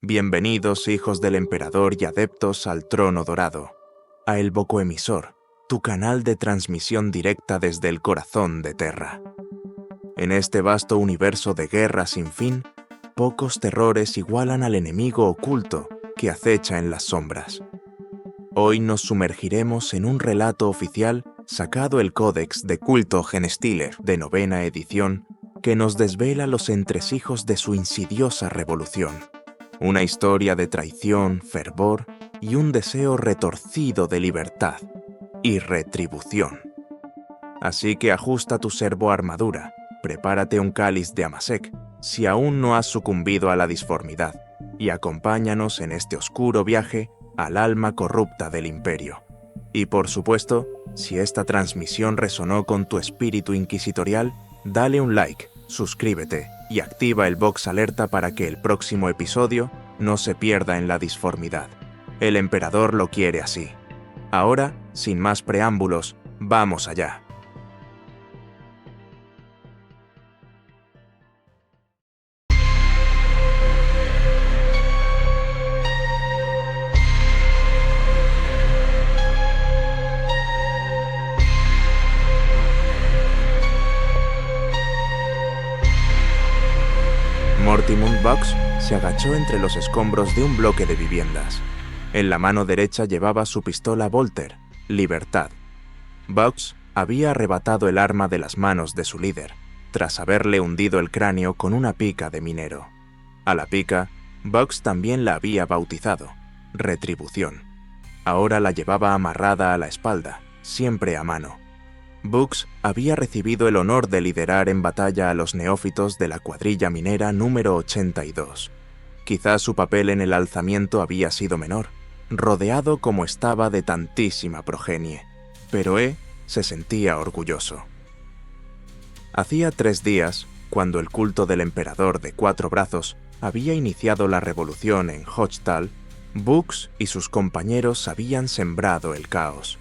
Bienvenidos, hijos del emperador y adeptos al trono dorado, a El Bocoemisor, tu canal de transmisión directa desde el corazón de Terra. En este vasto universo de guerra sin fin, pocos terrores igualan al enemigo oculto que acecha en las sombras. Hoy nos sumergiremos en un relato oficial sacado el Códex de Culto Genestealer de 9ª edición que nos desvela los entresijos de su insidiosa revolución. Una historia de traición, fervor y un deseo retorcido de libertad y retribución. Así que ajusta tu servoarmadura, prepárate un cáliz de Amasec si aún no has sucumbido a la disformidad y acompáñanos en este oscuro viaje al alma corrupta del imperio. Y por supuesto, si esta transmisión resonó con tu espíritu inquisitorial, dale un like, suscríbete y activa el box alerta para que el próximo episodio no se pierda en la disformidad. El emperador lo quiere así. Ahora, sin más preámbulos, vamos allá. Mortimer Bugs se agachó entre los escombros de un bloque de viviendas. En la mano derecha llevaba su pistola Volter, Libertad. Bugs había arrebatado el arma de las manos de su líder, tras haberle hundido el cráneo con una pica de minero. A la pica, Bugs también la había bautizado, Retribución. Ahora la llevaba amarrada a la espalda, siempre a mano. Bugs había recibido el honor de liderar en batalla a los neófitos de la cuadrilla minera número 82. Quizás su papel en el alzamiento había sido menor, rodeado como estaba de tantísima progenie, pero se sentía orgulloso. Hacía 3 días, cuando el culto del emperador de 4 brazos había iniciado la revolución en Hochtal, Bugs y sus compañeros habían sembrado el caos.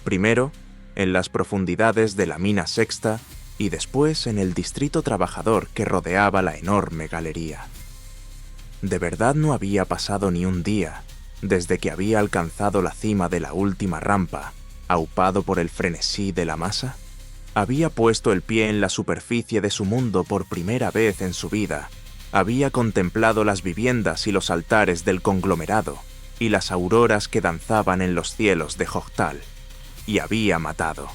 Primero, en las profundidades de la mina sexta y después en el distrito trabajador que rodeaba la enorme galería. ¿De verdad no había pasado ni un día desde que había alcanzado la cima de la última rampa, aupado por el frenesí de la masa? Había puesto el pie en la superficie de su mundo por primera vez en su vida, había contemplado las viviendas y los altares del conglomerado y las auroras que danzaban en los cielos de Hochtal. Y había matado,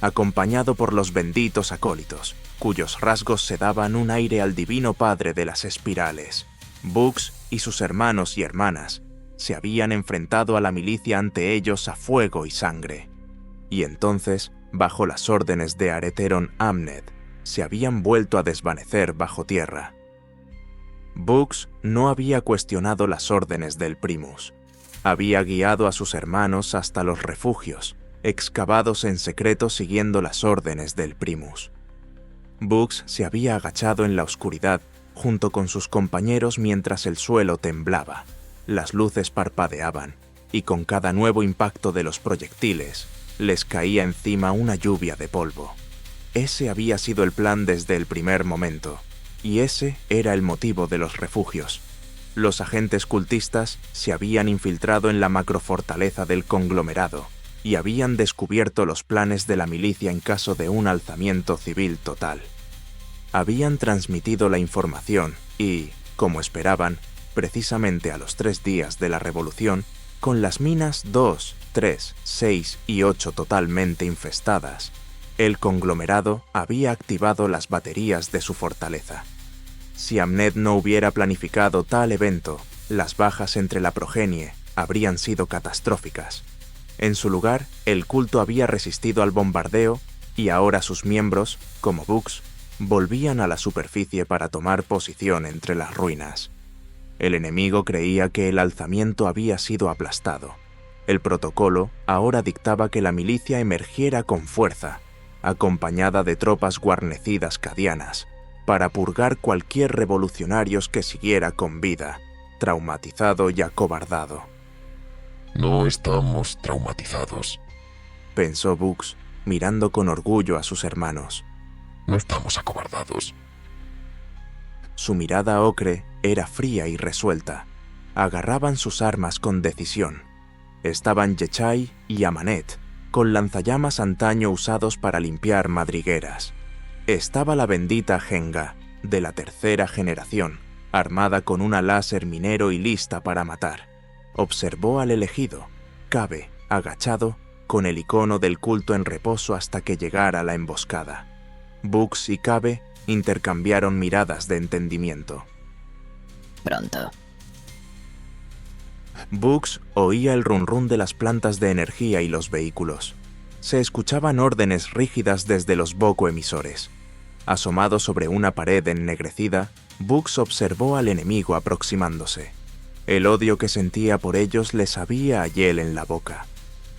acompañado por los benditos acólitos, cuyos rasgos se daban un aire al divino padre de las espirales. Bugs y sus hermanos y hermanas se habían enfrentado a la milicia ante ellos a fuego y sangre. Y entonces, bajo las órdenes de Aretheron Amned, se habían vuelto a desvanecer bajo tierra. Bugs no había cuestionado las órdenes del Primus. Había guiado a sus hermanos hasta los refugios, excavados en secreto siguiendo las órdenes del Primus. Bugs se había agachado en la oscuridad junto con sus compañeros mientras el suelo temblaba, las luces parpadeaban, y con cada nuevo impacto de los proyectiles, les caía encima una lluvia de polvo. Ese había sido el plan desde el primer momento, y ese era el motivo de los refugios. Los agentes cultistas se habían infiltrado en la macrofortaleza del conglomerado, y habían descubierto los planes de la milicia en caso de un alzamiento civil total. Habían transmitido la información y, como esperaban, precisamente a los 3 días de la revolución, con las minas 2, 3, 6 y 8 totalmente infestadas, el conglomerado había activado las baterías de su fortaleza. Si Amned no hubiera planificado tal evento, las bajas entre la progenie habrían sido catastróficas. En su lugar, el culto había resistido al bombardeo y ahora sus miembros, como Bugs, volvían a la superficie para tomar posición entre las ruinas. El enemigo creía que el alzamiento había sido aplastado. El protocolo ahora dictaba que la milicia emergiera con fuerza, acompañada de tropas guarnecidas cadianas, para purgar cualquier revolucionario que siguiera con vida, traumatizado y acobardado. No estamos traumatizados, pensó Bugs, mirando con orgullo a sus hermanos. No estamos acobardados. Su mirada ocre era fría y resuelta. agarraban sus armas con decisión. Estaban Yechai y Amanet, con lanzallamas antaño usados para limpiar madrigueras. Estaba la bendita Henga, de la tercera generación, armada con una láser minero y lista para matar. Observó al elegido, Cabe, agachado, con el icono del culto en reposo hasta que llegara la emboscada. Bux y Cabe intercambiaron miradas de entendimiento. Pronto. Bux oía el run-run de las plantas de energía y los vehículos. Se escuchaban órdenes rígidas desde los bocoemisores. Asomado sobre una pared ennegrecida, Bux observó al enemigo aproximándose. El odio que sentía por ellos le sabía a hiel en la boca.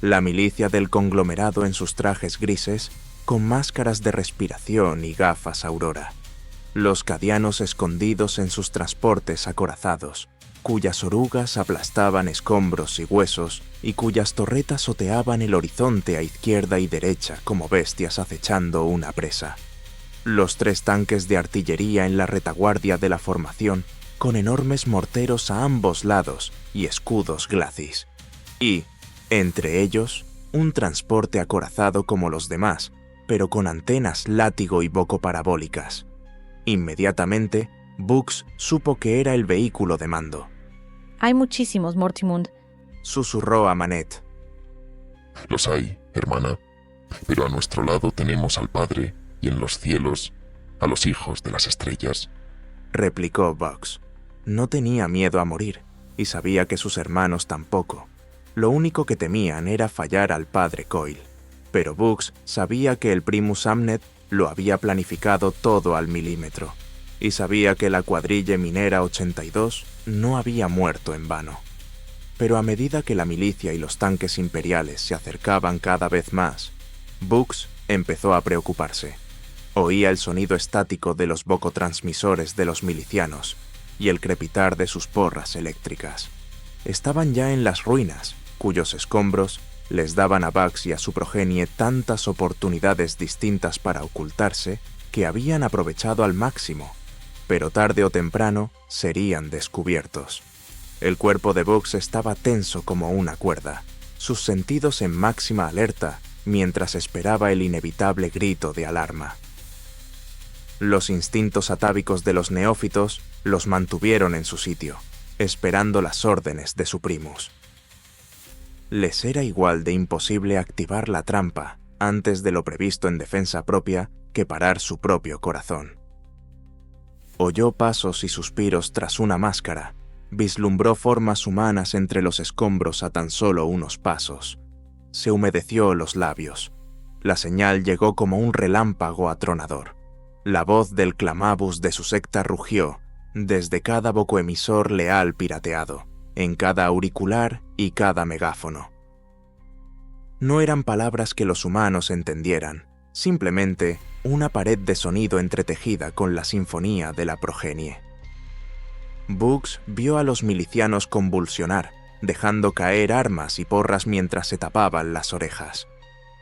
La milicia del conglomerado en sus trajes grises, con máscaras de respiración y gafas aurora. Los cadianos escondidos en sus transportes acorazados, cuyas orugas aplastaban escombros y huesos y cuyas torretas oteaban el horizonte a izquierda y derecha como bestias acechando una presa. Los 3 tanques de artillería en la retaguardia de la formación, con enormes morteros a ambos lados y escudos glacis. Y, entre ellos, un transporte acorazado como los demás, pero con antenas látigo y boco parabólicas. Inmediatamente, Bux supo que era el vehículo de mando. Hay muchísimos, Mortimund. Susurró a Manet. Los hay, hermana. Pero a nuestro lado tenemos al Padre y en los cielos a los hijos de las estrellas. Replicó Bux. No tenía miedo a morir, y sabía que sus hermanos tampoco. Lo único que temían era fallar al padre Coil. Pero Bux sabía que el Primus Amnet lo había planificado todo al milímetro, y sabía que la cuadrilla minera 82 no había muerto en vano. Pero a medida que la milicia y los tanques imperiales se acercaban cada vez más, Bux empezó a preocuparse. Oía el sonido estático de los bocotransmisores de los milicianos y el crepitar de sus porras eléctricas. Estaban ya en las ruinas, cuyos escombros les daban a Bux y a su progenie tantas oportunidades distintas para ocultarse que habían aprovechado al máximo, pero tarde o temprano serían descubiertos. El cuerpo de Bux estaba tenso como una cuerda, sus sentidos en máxima alerta mientras esperaba el inevitable grito de alarma. Los instintos atávicos de los neófitos los mantuvieron en su sitio, esperando las órdenes de su Primus. Les era igual de imposible activar la trampa antes de lo previsto en defensa propia que parar su propio corazón. Oyó pasos y suspiros tras una máscara, vislumbró formas humanas entre los escombros a tan solo unos pasos. Se humedeció los labios. La señal llegó como un relámpago atronador. La voz del clamabus de su secta rugió desde cada bocoemisor leal pirateado, en cada auricular y cada megáfono. No eran palabras que los humanos entendieran, simplemente una pared de sonido entretejida con la sinfonía de la progenie. Bux vio a los milicianos convulsionar, dejando caer armas y porras mientras se tapaban las orejas.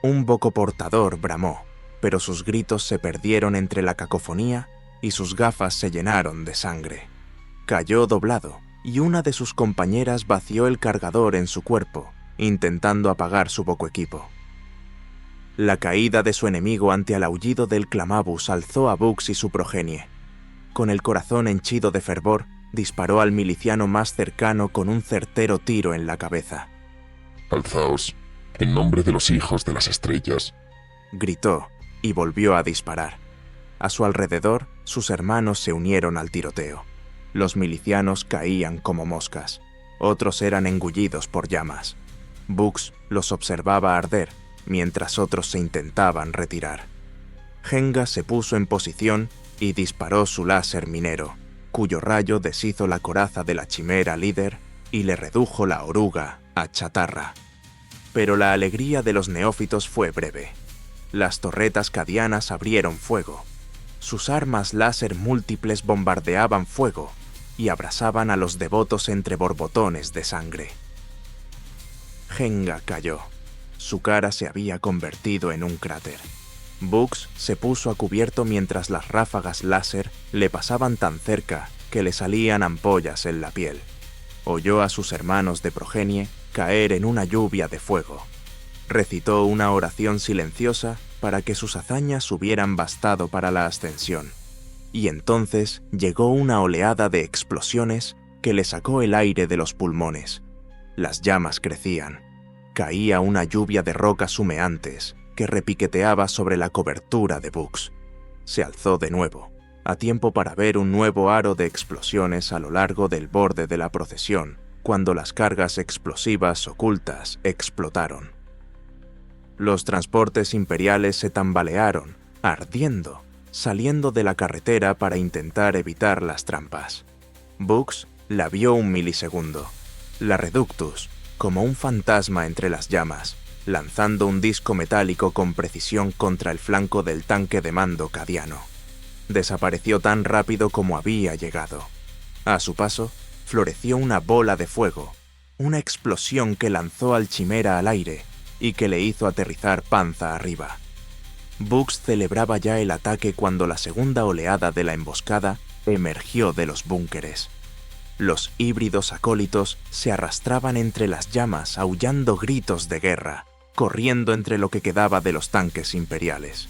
Un bocoportador bramó, pero sus gritos se perdieron entre la cacofonía y sus gafas se llenaron de sangre. Cayó doblado y una de sus compañeras vació el cargador en su cuerpo, intentando apagar su bocoequipo. La caída de su enemigo ante el aullido del clamabus alzó a Bux y su progenie. Con el corazón henchido de fervor, disparó al miliciano más cercano con un certero tiro en la cabeza. Alzaos, en nombre de los hijos de las estrellas, gritó y volvió a disparar. A su alrededor, sus hermanos se unieron al tiroteo. Los milicianos caían como moscas. Otros eran engullidos por llamas. Bux los observaba arder, mientras otros se intentaban retirar. Henga se puso en posición y disparó su láser minero, cuyo rayo deshizo la coraza de la chimera líder y le redujo la oruga a chatarra. Pero la alegría de los neófitos fue breve. Las torretas cadianas abrieron fuego. Sus armas láser múltiples bombardeaban fuego y abrasaban a los devotos entre borbotones de sangre. Henga cayó. Su cara se había convertido en un cráter. Bux se puso a cubierto mientras las ráfagas láser le pasaban tan cerca que le salían ampollas en la piel. Oyó a sus hermanos de progenie caer en una lluvia de fuego. Recitó una oración silenciosa para que sus hazañas hubieran bastado para la ascensión. Y entonces llegó una oleada de explosiones que le sacó el aire de los pulmones. Las llamas crecían. Caía una lluvia de rocas humeantes que repiqueteaba sobre la cobertura de Bugs. Se alzó de nuevo, a tiempo para ver un nuevo aro de explosiones a lo largo del borde de la procesión, cuando las cargas explosivas ocultas explotaron. Los transportes imperiales se tambalearon, ardiendo, saliendo de la carretera para intentar evitar las trampas. Bugs la vio un milisegundo. La Reductus, como un fantasma entre las llamas, lanzando un disco metálico con precisión contra el flanco del tanque de mando cadiano. Desapareció tan rápido como había llegado. A su paso, floreció una bola de fuego, una explosión que lanzó al Chimera al aire y que le hizo aterrizar panza arriba. Bugs celebraba ya el ataque cuando la segunda oleada de la emboscada emergió de los búnkeres. Los híbridos acólitos se arrastraban entre las llamas aullando gritos de guerra, corriendo entre lo que quedaba de los tanques imperiales.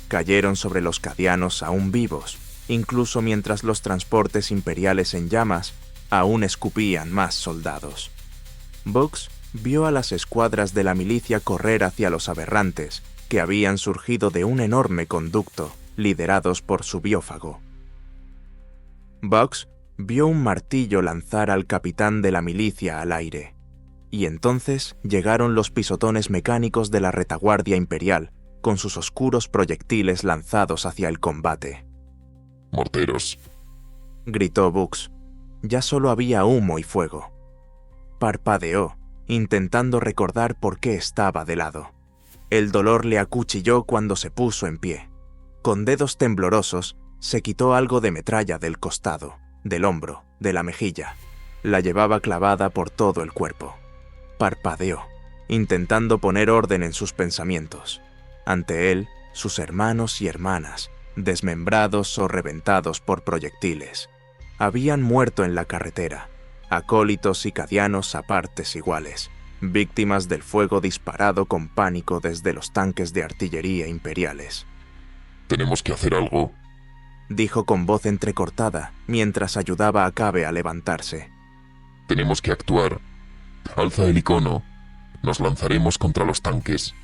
Cayeron sobre los cadianos aún vivos, incluso mientras los transportes imperiales en llamas aún escupían más soldados. Bugs vio a las escuadras de la milicia correr hacia los aberrantes que habían surgido de un enorme conducto, liderados por su biófago. Bugs vio un martillo lanzar al capitán de la milicia al aire, y entonces llegaron los pisotones mecánicos de la retaguardia imperial, con sus oscuros proyectiles lanzados hacia el combate. «Morteros», gritó Bugs. Ya solo había humo y fuego. Parpadeó, intentando recordar por qué estaba de lado. El dolor le acuchilló cuando se puso en pie. Con dedos temblorosos, se quitó algo de metralla del costado, del hombro, de la mejilla. La llevaba clavada por todo el cuerpo. Parpadeó, intentando poner orden en sus pensamientos. Ante él, sus hermanos y hermanas, desmembrados o reventados por proyectiles. Habían muerto en la carretera, acólitos y cadianos a partes iguales, víctimas del fuego disparado con pánico desde los tanques de artillería imperiales. «Tenemos que hacer algo», dijo con voz entrecortada mientras ayudaba a Cabe a levantarse. «Tenemos que actuar. Alza el icono. Nos lanzaremos contra los tanques».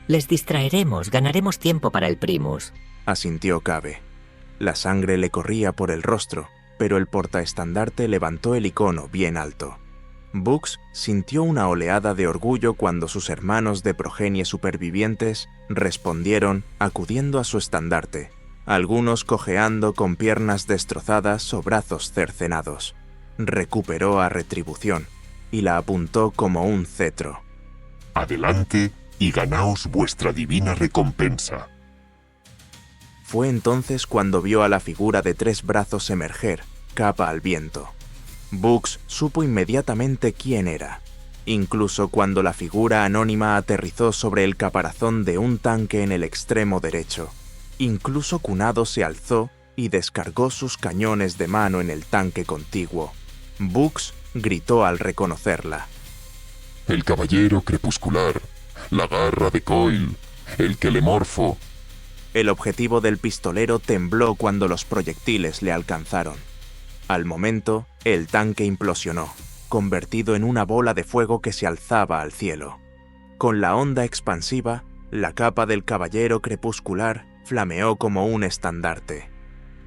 Les distraeremos, ganaremos tiempo para el Primus. Asintió Cabe. La sangre le corría por el rostro, pero el portaestandarte levantó el icono bien alto. Bugs sintió una oleada de orgullo cuando sus hermanos de progenie supervivientes respondieron acudiendo a su estandarte, algunos cojeando con piernas destrozadas o brazos cercenados. Recuperó a Retribución y la apuntó como un cetro. «Adelante y ganaos vuestra divina recompensa». Fue entonces cuando vio a la figura de 3 brazos emerger, capa al viento. Bugs supo inmediatamente quién era, incluso cuando la figura anónima aterrizó sobre el caparazón de un tanque en el extremo derecho. Incluso Cunado se alzó y descargó sus cañones de mano en el tanque contiguo. Bugs gritó al reconocerla. «El caballero crepuscular, la garra de Coil, el Kelemorfo». El objetivo del pistolero tembló cuando los proyectiles le alcanzaron. Al momento, el tanque implosionó, convertido en una bola de fuego que se alzaba al cielo. Con la onda expansiva, la capa del caballero crepuscular flameó como un estandarte.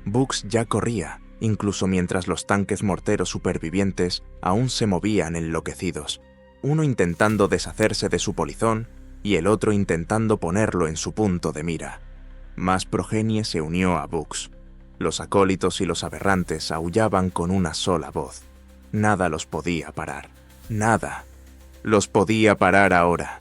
Bugs ya corría, incluso mientras los tanques morteros supervivientes aún se movían enloquecidos, uno intentando deshacerse de su polizón y el otro intentando ponerlo en su punto de mira. Más progenie se unió a Bugs. Los acólitos y los aberrantes aullaban con una sola voz. Nada los podía parar. Nada. Los podía parar ahora.